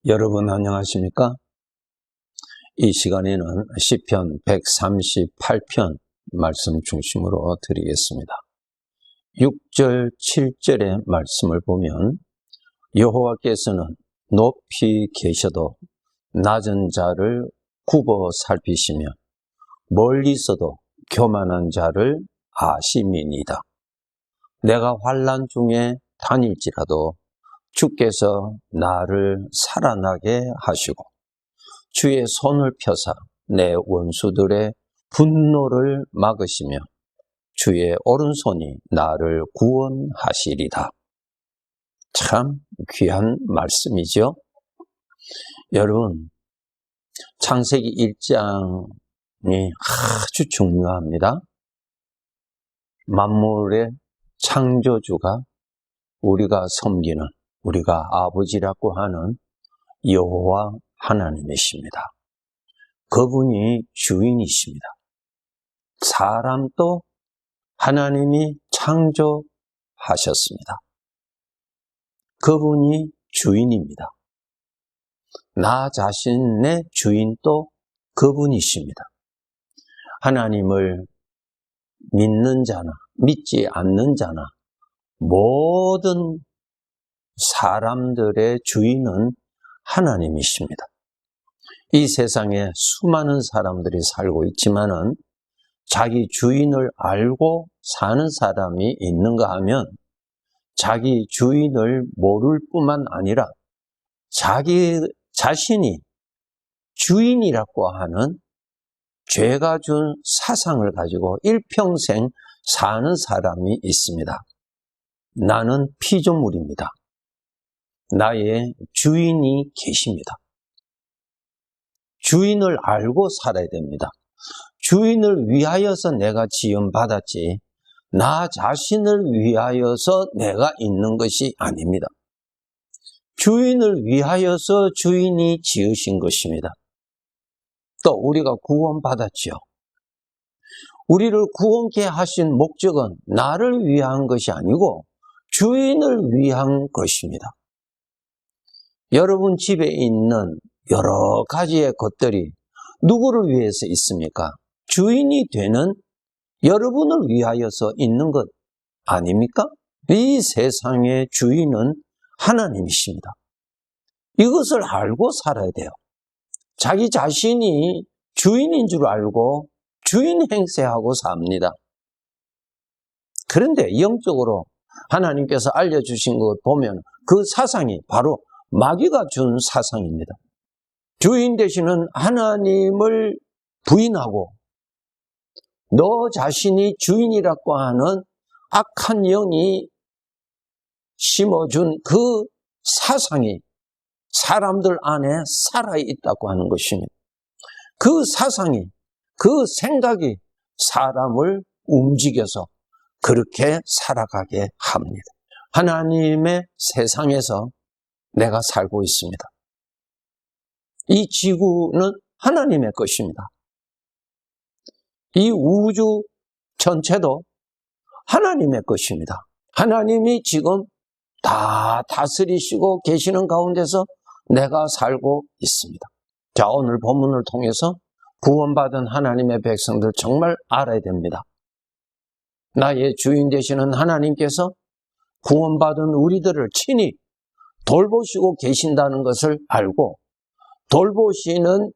여러분 안녕하십니까? 이 시간에는 시편 138편 말씀 중심으로 드리겠습니다. 6절, 7절의 말씀을 보면 여호와께서는 높이 계셔도 낮은 자를 굽어 살피시며 멀리서도 교만한 자를 아심이니이다. 내가 환난 중에 다닐지라도 주께서 나를 살아나게 하시고 주의 손을 펴사 내 원수들의 분노를 막으시며 주의 오른손이 나를 구원하시리다. 참 귀한 말씀이죠. 여러분, 창세기 1장이 아주 중요합니다. 만물의 창조주가 우리가 섬기는, 우리가 아버지라고 하는 여호와 하나님이십니다. 그분이 주인이십니다. 사람도 하나님이 창조하셨습니다. 그분이 주인입니다. 나 자신의 주인도 그분이십니다. 하나님을 믿는 자나 믿지 않는 자나 모든 사람들의 주인은 하나님이십니다. 이 세상에 수많은 사람들이 살고 있지만은 자기 주인을 알고 사는 사람이 있는가 하면 자기 주인을 모를 뿐만 아니라 자기 자신이 주인이라고 하는 죄가 준 사상을 가지고 일평생 사는 사람이 있습니다. 나는 피조물입니다. 나의 주인이 계십니다. 주인을 알고 살아야 됩니다. 주인을 위하여서 내가 지음받았지 나 자신을 위하여서 내가 있는 것이 아닙니다. 주인을 위하여서 주인이 지으신 것입니다. 또 우리가 구원받았죠. 우리를 구원케 하신 목적은 나를 위한 것이 아니고 주인을 위한 것입니다. 여러분 집에 있는 여러 가지의 것들이 누구를 위해서 있습니까? 주인이 되는 여러분을 위하여서 있는 것 아닙니까? 이 세상의 주인은 하나님이십니다. 이것을 알고 살아야 돼요. 자기 자신이 주인인 줄 알고 주인 행세하고 삽니다. 그런데 영적으로 하나님께서 알려주신 것 보면 그 사상이 바로 마귀가 준 사상입니다. 주인 되시는 하나님을 부인하고 너 자신이 주인이라고 하는 악한 영이 심어준 그 사상이 사람들 안에 살아있다고 하는 것입니다. 그 사상이, 그 생각이 사람을 움직여서 그렇게 살아가게 합니다. 하나님의 세상에서 내가 살고 있습니다. 이 지구는 하나님의 것입니다. 이 우주 전체도 하나님의 것입니다. 하나님이 지금 다 다스리시고 계시는 가운데서 내가 살고 있습니다. 자, 오늘 본문을 통해서 구원받은 하나님의 백성들 정말 알아야 됩니다. 나의 주인 되시는 하나님께서 구원받은 우리들을 친히 돌보시고 계신다는 것을 알고 돌보시는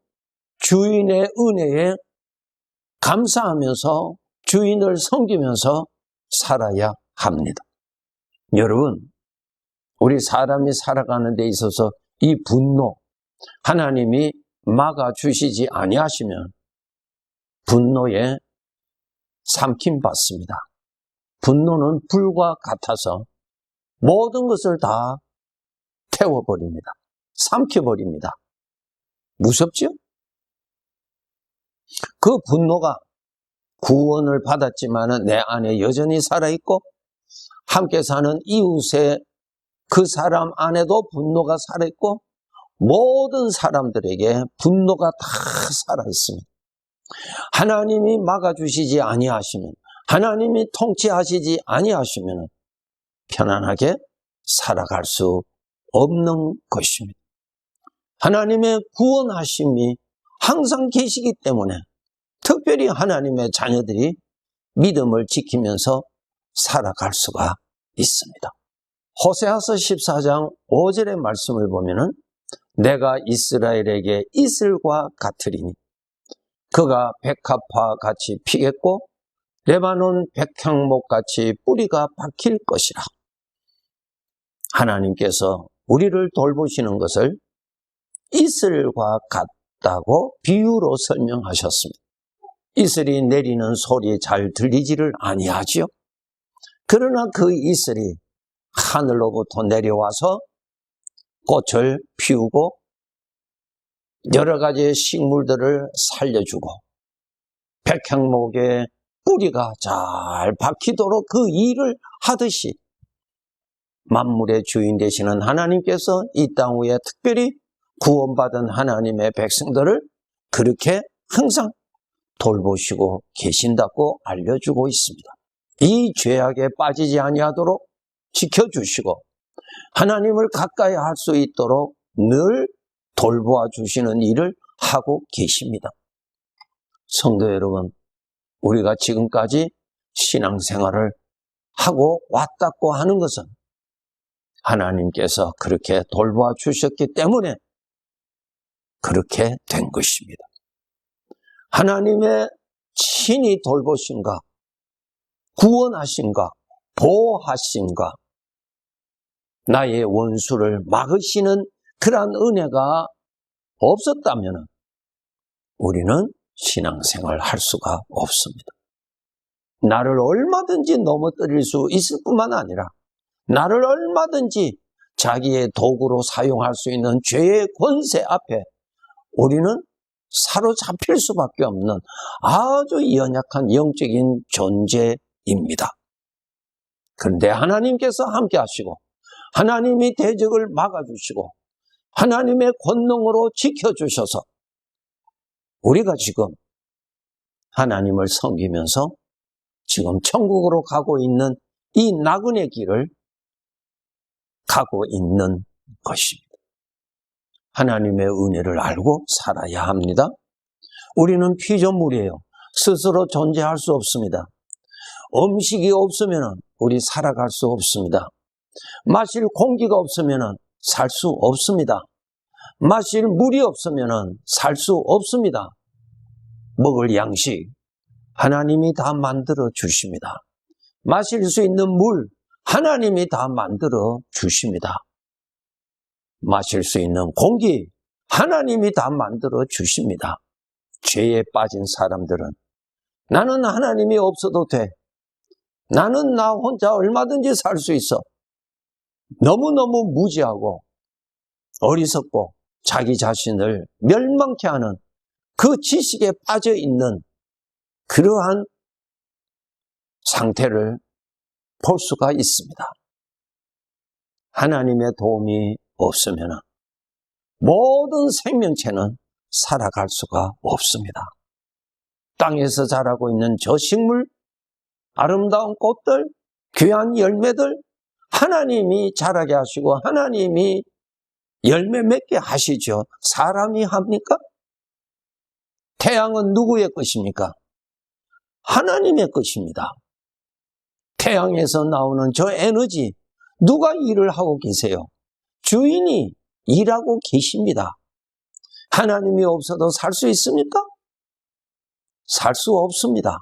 주인의 은혜에 감사하면서 주인을 섬기면서 살아야 합니다. 여러분, 우리 사람이 살아가는 데 있어서 이 분노, 하나님이 막아주시지 아니하시면 분노에 삼킴받습니다. 분노는 불과 같아서 모든 것을 다 태워버립니다. 삼켜버립니다. 무섭죠? 그 분노가 구원을 받았지만 내 안에 여전히 살아있고 함께 사는 이웃의 그 사람 안에도 분노가 살아있고 모든 사람들에게 분노가 다 살아있습니다. 하나님이 막아주시지 아니하시면, 하나님이 통치하시지 아니하시면 편안하게 살아갈 수 없는 것입니다. 하나님의 구원하심이 항상 계시기 때문에 특별히 하나님의 자녀들이 믿음을 지키면서 살아갈 수가 있습니다. 호세아서 14장 5절의 말씀을 보면은 내가 이스라엘에게 이슬과 같으리니 그가 백합화 같이 피겠고 레바논 백향목 같이 뿌리가 박힐 것이라. 하나님께서 우리를 돌보시는 것을 이슬과 같다고 비유로 설명하셨습니다. 이슬이 내리는 소리 잘 들리지를 아니하지요. 그러나 그 이슬이 하늘로부터 내려와서 꽃을 피우고 여러 가지의 식물들을 살려주고 백향목의 뿌리가 잘 박히도록 그 일을 하듯이 만물의 주인 되시는 하나님께서 이 땅 위에 특별히 구원받은 하나님의 백성들을 그렇게 항상 돌보시고 계신다고 알려주고 있습니다. 이 죄악에 빠지지 아니하도록 지켜주시고 하나님을 가까이 할 수 있도록 늘 돌보아 주시는 일을 하고 계십니다. 성도 여러분, 우리가 지금까지 신앙생활을 하고 왔다고 하는 것은 하나님께서 그렇게 돌보아 주셨기 때문에 그렇게 된 것입니다. 하나님의 친히 돌보신가, 구원하신가, 보호하신가, 나의 원수를 막으시는 그러한 은혜가 없었다면 우리는 신앙생활을 할 수가 없습니다. 나를 얼마든지 넘어뜨릴 수 있을 뿐만 아니라 나를 얼마든지 자기의 도구로 사용할 수 있는 죄의 권세 앞에 우리는 사로잡힐 수밖에 없는 아주 연약한 영적인 존재입니다. 그런데 하나님께서 함께 하시고 하나님이 대적을 막아주시고 하나님의 권능으로 지켜주셔서 우리가 지금 하나님을 섬기면서 지금 천국으로 가고 있는 이 나그네 길을 가고 있는 것입니다. 하나님의 은혜를 알고 살아야 합니다. 우리는 피조물이에요. 스스로 존재할 수 없습니다. 음식이 없으면 우리 살아갈 수 없습니다. 마실 공기가 없으면 살 수 없습니다. 마실 물이 없으면 살 수 없습니다. 먹을 양식 하나님이 다 만들어 주십니다. 마실 수 있는 물 하나님이 다 만들어 주십니다. 마실 수 있는 공기 하나님이 다 만들어 주십니다. 죄에 빠진 사람들은 나는 하나님이 없어도 돼. 나는 나 혼자 얼마든지 살 수 있어. 너무너무 무지하고 어리석고 자기 자신을 멸망케 하는 그 지식에 빠져 있는 그러한 상태를 볼 수가 있습니다. 하나님의 도움이 없으면 모든 생명체는 살아갈 수가 없습니다. 땅에서 자라고 있는 저 식물, 아름다운 꽃들, 귀한 열매들 하나님이 자라게 하시고 하나님이 열매 맺게 하시죠. 사람이 합니까? 태양은 누구의 것입니까? 하나님의 것입니다. 태양에서 나오는 저 에너지 누가 일을 하고 계세요? 주인이 일하고 계십니다. 하나님이 없어도 살 수 있습니까? 살 수 없습니다.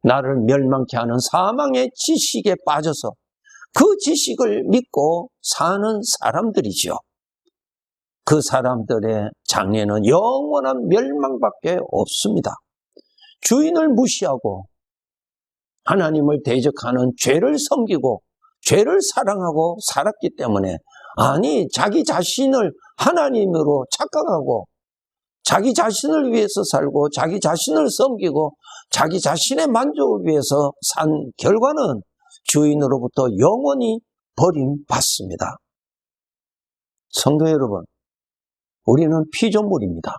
나를 멸망케 하는 사망의 지식에 빠져서 그 지식을 믿고 사는 사람들이죠. 그 사람들의 장래는 영원한 멸망밖에 없습니다. 주인을 무시하고 하나님을 대적하는 죄를 섬기고 죄를 사랑하고 살았기 때문에 아니 자기 자신을 하나님으로 착각하고 자기 자신을 위해서 살고 자기 자신을 섬기고 자기 자신의 만족을 위해서 산 결과는 주인으로부터 영원히 버림받습니다. 성도 여러분, 우리는 피조물입니다.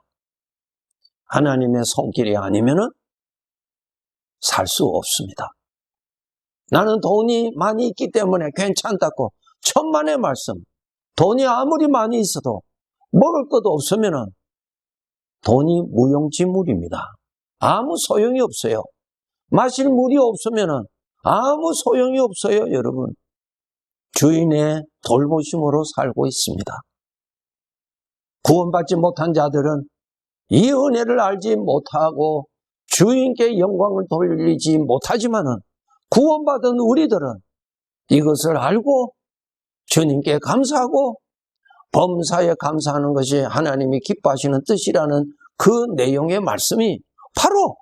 하나님의 손길이 아니면 살 수 없습니다. 나는 돈이 많이 있기 때문에 괜찮다고 천만의 말씀, 돈이 아무리 많이 있어도 먹을 것도 없으면은 돈이 무용지물입니다. 아무 소용이 없어요. 마실 물이 없으면은 아무 소용이 없어요, 여러분. 주인의 돌보심으로 살고 있습니다. 구원받지 못한 자들은 이 은혜를 알지 못하고 주인께 영광을 돌리지 못하지만은 구원받은 우리들은 이것을 알고 주님께 감사하고 범사에 감사하는 것이 하나님이 기뻐하시는 뜻이라는 그 내용의 말씀이 바로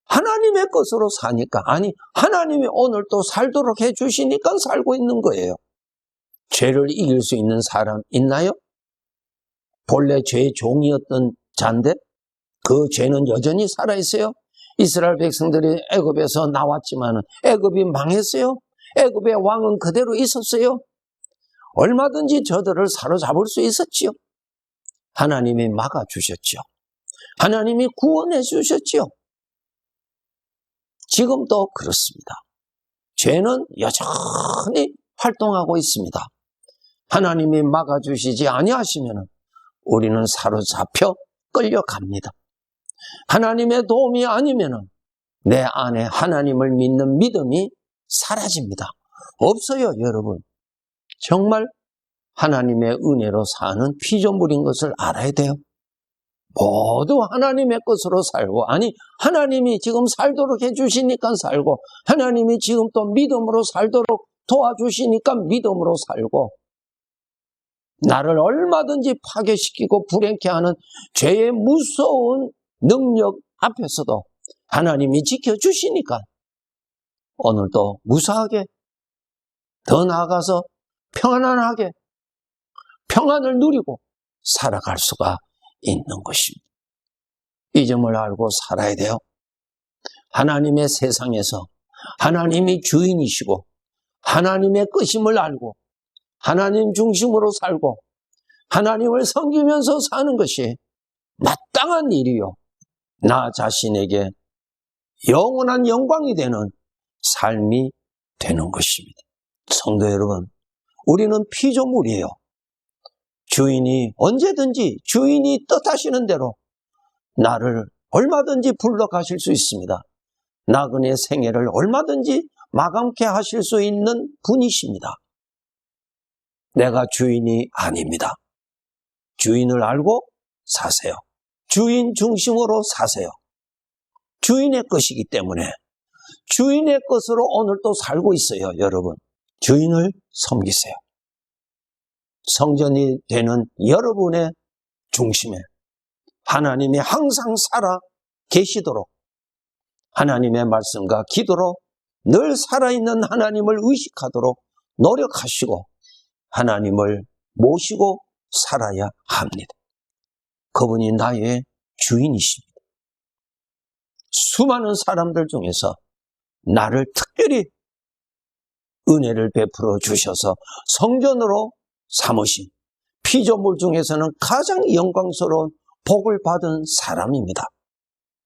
하나님의 것으로 사니까, 아니 하나님이 오늘 또 살도록 해주시니까 살고 있는 거예요. 죄를 이길 수 있는 사람 있나요? 본래 죄의 종이었던 자인데 그 죄는 여전히 살아있어요. 이스라엘 백성들이 애굽에서 나왔지만 애굽이 망했어요. 애굽의 왕은 그대로 있었어요. 얼마든지 저들을 사로잡을 수 있었지요. 하나님이 막아주셨죠. 하나님이 구원해 주셨지요. 지금도 그렇습니다. 죄는 여전히 활동하고 있습니다. 하나님이 막아주시지 아니하시면 우리는 사로잡혀 끌려갑니다. 하나님의 도움이 아니면 내 안에 하나님을 믿는 믿음이 사라집니다. 없어요, 여러분. 정말 하나님의 은혜로 사는 피조물인 것을 알아야 돼요. 모두 하나님의 것으로 살고, 아니 하나님이 지금 살도록 해주시니까 살고, 하나님이 지금 또 믿음으로 살도록 도와주시니까 믿음으로 살고, 나를 얼마든지 파괴시키고 불행케 하는 죄의 무서운 능력 앞에서도 하나님이 지켜주시니까 오늘도 무사하게, 더 나아가서 평안하게 평안을 누리고 살아갈 수가 있는 것입니다. 이 점을 알고 살아야 돼요. 하나님의 세상에서 하나님이 주인이시고 하나님의 것임을 알고 하나님 중심으로 살고 하나님을 섬기면서 사는 것이 마땅한 일이요, 나 자신에게 영원한 영광이 되는 삶이 되는 것입니다. 성도 여러분, 우리는 피조물이에요. 주인이 언제든지 주인이 뜻하시는 대로 나를 얼마든지 불러가실 수 있습니다. 나그네 생애를 얼마든지 마감케 하실 수 있는 분이십니다. 내가 주인이 아닙니다. 주인을 알고 사세요. 주인 중심으로 사세요. 주인의 것이기 때문에 주인의 것으로 오늘 또 살고 있어요, 여러분. 주인을 섬기세요. 성전이 되는 여러분의 중심에 하나님이 항상 살아 계시도록 하나님의 말씀과 기도로 늘 살아있는 하나님을 의식하도록 노력하시고 하나님을 모시고 살아야 합니다. 그분이 나의 주인이십니다. 수많은 사람들 중에서 나를 특별히 은혜를 베풀어 주셔서 성전으로 삼으신 피조물 중에서는 가장 영광스러운 복을 받은 사람입니다.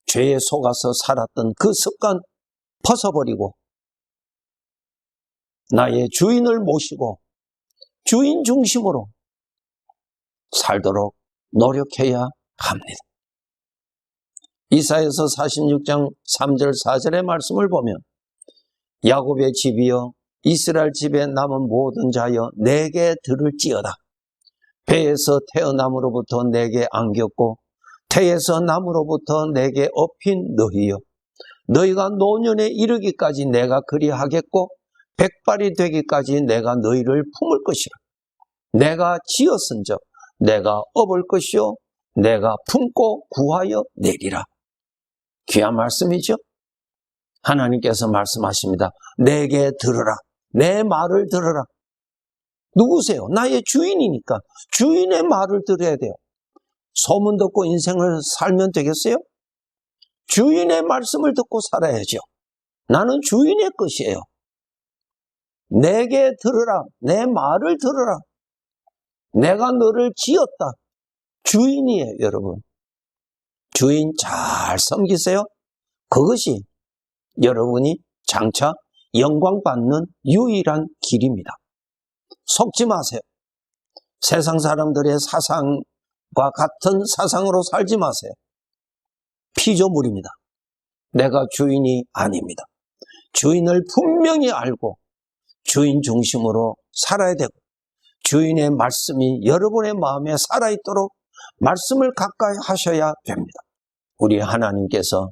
죄에 속아서 살았던 그 습관 벗어버리고 나의 주인을 모시고 주인 중심으로 살도록 노력해야 합니다. 이사야서 46장 3절 4절의 말씀을 보면 야곱의 집이여 이스라엘 집에 남은 모든 자여 내게 들을지어다. 배에서 태어남으로부터 내게 안겼고 태에서 남으로부터 내게 업힌 너희여, 너희가 노년에 이르기까지 내가 그리하겠고 백발이 되기까지 내가 너희를 품을 것이라. 내가 지었은즉 내가 업을 것이요 내가 품고 구하여 내리라. 귀한 말씀이죠. 하나님께서 말씀하십니다. 내게 들으라. 내 말을 들으라. 누구세요? 나의 주인이니까 주인의 말을 들어야 돼요. 소문 듣고 인생을 살면 되겠어요? 주인의 말씀을 듣고 살아야죠. 나는 주인의 것이에요. 내게 들으라. 내 말을 들으라. 내가 너를 지었다. 주인이에요, 여러분. 주인 잘 섬기세요. 그것이 여러분이 장차 영광 받는 유일한 길입니다. 속지 마세요. 세상 사람들의 사상과 같은 사상으로 살지 마세요. 피조물입니다. 내가 주인이 아닙니다. 주인을 분명히 알고 주인 중심으로 살아야 되고, 주인의 말씀이 여러분의 마음에 살아있도록 말씀을 가까이 하셔야 됩니다. 우리 하나님께서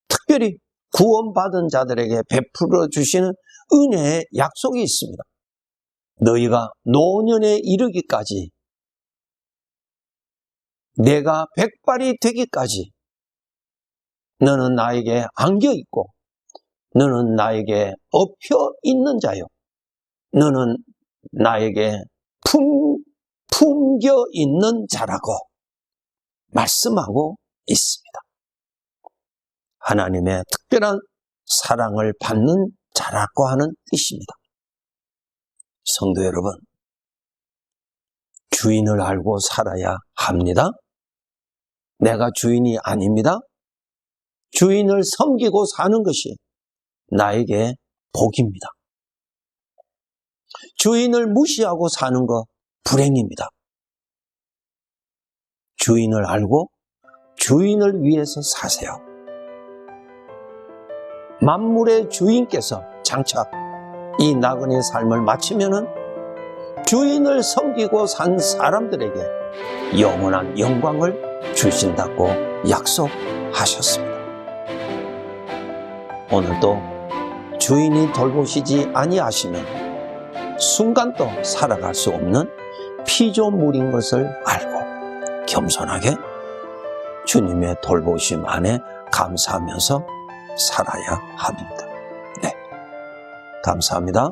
특별히 구원받은 자들에게 베풀어 주시는 은혜의 약속이 있습니다. 너희가 노년에 이르기까지, 내가 백발이 되기까지 너는 나에게 안겨 있고 너는 나에게 엎혀 있는 자요, 너는 나에게 품겨 있는 자라고 말씀하고 있습니다. 하나님의 특별한 사랑을 받는 자라고 하는 뜻입니다. 성도 여러분, 주인을 알고 살아야 합니다. 내가 주인이 아닙니다. 주인을 섬기고 사는 것이 나에게 복입니다. 주인을 무시하고 사는 것 불행입니다. 주인을 알고 주인을 위해서 사세요. 만물의 주인께서 장차 이 나그네 삶을 마치면은 주인을 섬기고 산 사람들에게 영원한 영광을 주신다고 약속하셨습니다. 오늘도 주인이 돌보시지 아니하시면 순간도 살아갈 수 없는 피조물인 것을 알고 겸손하게 주님의 돌보심 안에 감사하면서 살아야 합니다. 네, 감사합니다.